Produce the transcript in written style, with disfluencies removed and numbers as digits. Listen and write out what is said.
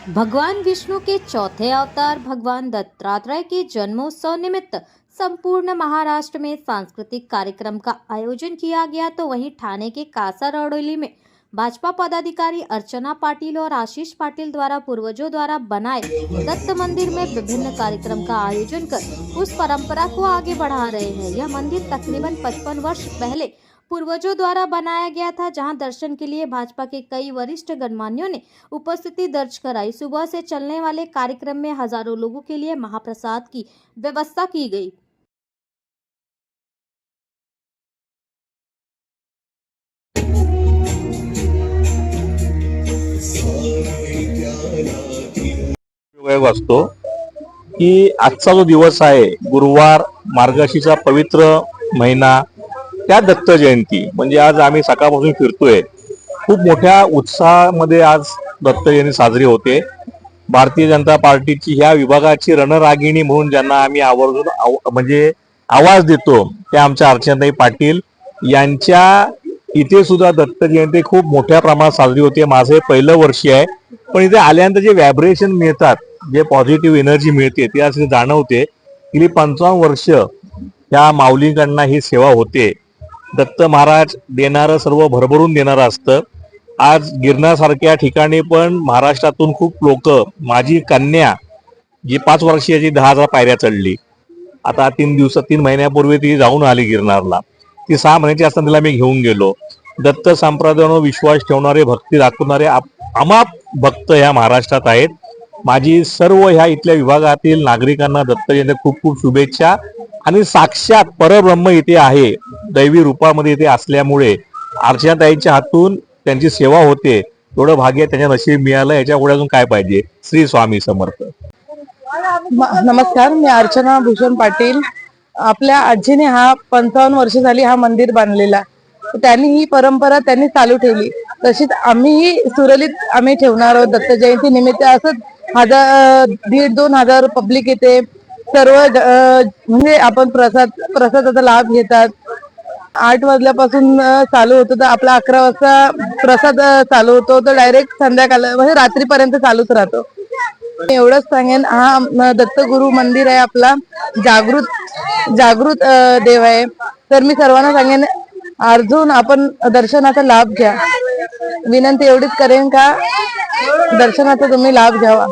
भगवान विष्णु के चौथे अवतार भगवान दत्तात्रेय के जन्मोत्सव निमित्त संपूर्ण महाराष्ट्र में सांस्कृतिक कार्यक्रम का आयोजन किया गया। तो वहीं ठाणे के कासारवडोली में भाजपा पदाधिकारी अर्चना पाटिल और आशीष पाटिल द्वारा पूर्वजों द्वारा बनाए दत्त मंदिर में विभिन्न कार्यक्रम का आयोजन कर उस परंपरा को आगे बढ़ा रहे हैं। यह मंदिर तकरीबन 55 वर्ष पहले पूर्वजों द्वारा बनाया गया था, जहां दर्शन के लिए भाजपा के कई वरिष्ठ गणमान्यों ने उपस्थिति दर्ज कराई। सुबह से चलने वाले कार्यक्रम में हजारों लोगों के लिए महाप्रसाद की व्यवस्था की गई। उपयोग असतो की आजचा जो दिवस आहे गुरुवार, मार्गशीर्षचा पवित्र महिना, त्या दत्त जयंती म्हणजे आज आम्ही सकाळपासून फिरतोय। खूप मोठ्या उत्साहामध्ये आज दत्त जयंती साजरी होते। भारतीय जनता पार्टीची ह्या विभागाची रणरागिणी म्हणून ज्यांना आम्ही आवर्जून म्हणजे आवाज देतो त्या आमच्या अर्चनाताई पाटील यांच्या इथे सुद्धा दत्त जयंती खूप मोठ्या प्रमाणात साजरी होते। माझे पहिलं वर्ष आहे, पण इथे आल्यानंतर जे व्हायब्रेशन मिळतात, जे पॉझिटिव्ह एनर्जी मिळते ते असे जाणवते। गेली 55 वर्ष या माऊलींकडनं ही सेवा होते। दत्त महाराज देणारं सर्व भरभरून देणारं असतं। आज गिरणासारख्या ठिकाणी पण महाराष्ट्रातून खूप लोक, माझी कन्या जी 5 वर्षाची 10,000 पायऱ्या चढली, आता 3 महिन्यापूर्वी ती जाऊन आली गिरणारला। ती 6 महिन्याची असताना तिला मी घेऊन गेलो। दत्त संप्रदायावर विश्वास ठेवणारे, भक्ती दाखवणारे अमाप भक्त ह्या महाराष्ट्रात आहेत। माझी सर्व ह्या इथल्या विभागातील नागरिकांना दत्त जयंती खूप खूप शुभेच्छा। आणि साक्षात परब्रह्म इथे आहे, दैवी रूपामध्ये इथे असल्यामुळे अर्चनाताईंच्या हातून त्यांची सेवा होते। एवढं भाग्य त्यांच्या नशीब मिळालं, याच्या पुढे अजून काय पाहिजे। श्री स्वामी समर्थ। नमस्कार, मी अर्चना भूषण पाटील। आपल्या आजीने हा 55 वर्ष झाली हा मंदिर बांधलेला, त्यांनी ही परंपरा त्यांनी चालू ठेवली, तशीच आम्ही सुरळीत आम्ही ठेवणार आहोत। दत्त जयंती निमित्त असं 1,500-2,000 हजार पब्लिक येते। सर्व म्हणजे आपण प्रसादाचा लाभ घेतात। 8 वाजल्यापासून चालू होतो तर आपला 11 वाजता प्रसाद चालू होतो, तर डायरेक्ट संध्याकाळ म्हणजे रात्रीपर्यंत चालूच राहतो। एवढंच सांगेन, हा दत्तगुरु मंदिर आहे आपला, जागृत देव आहे। तर मी सर्वांना सांगेन, अर्जून आपण दर्शनाचा लाभ घ्या। विनंती एवढीच करेन का दर्शनाचा तुम्ही लाभ घ्यावा।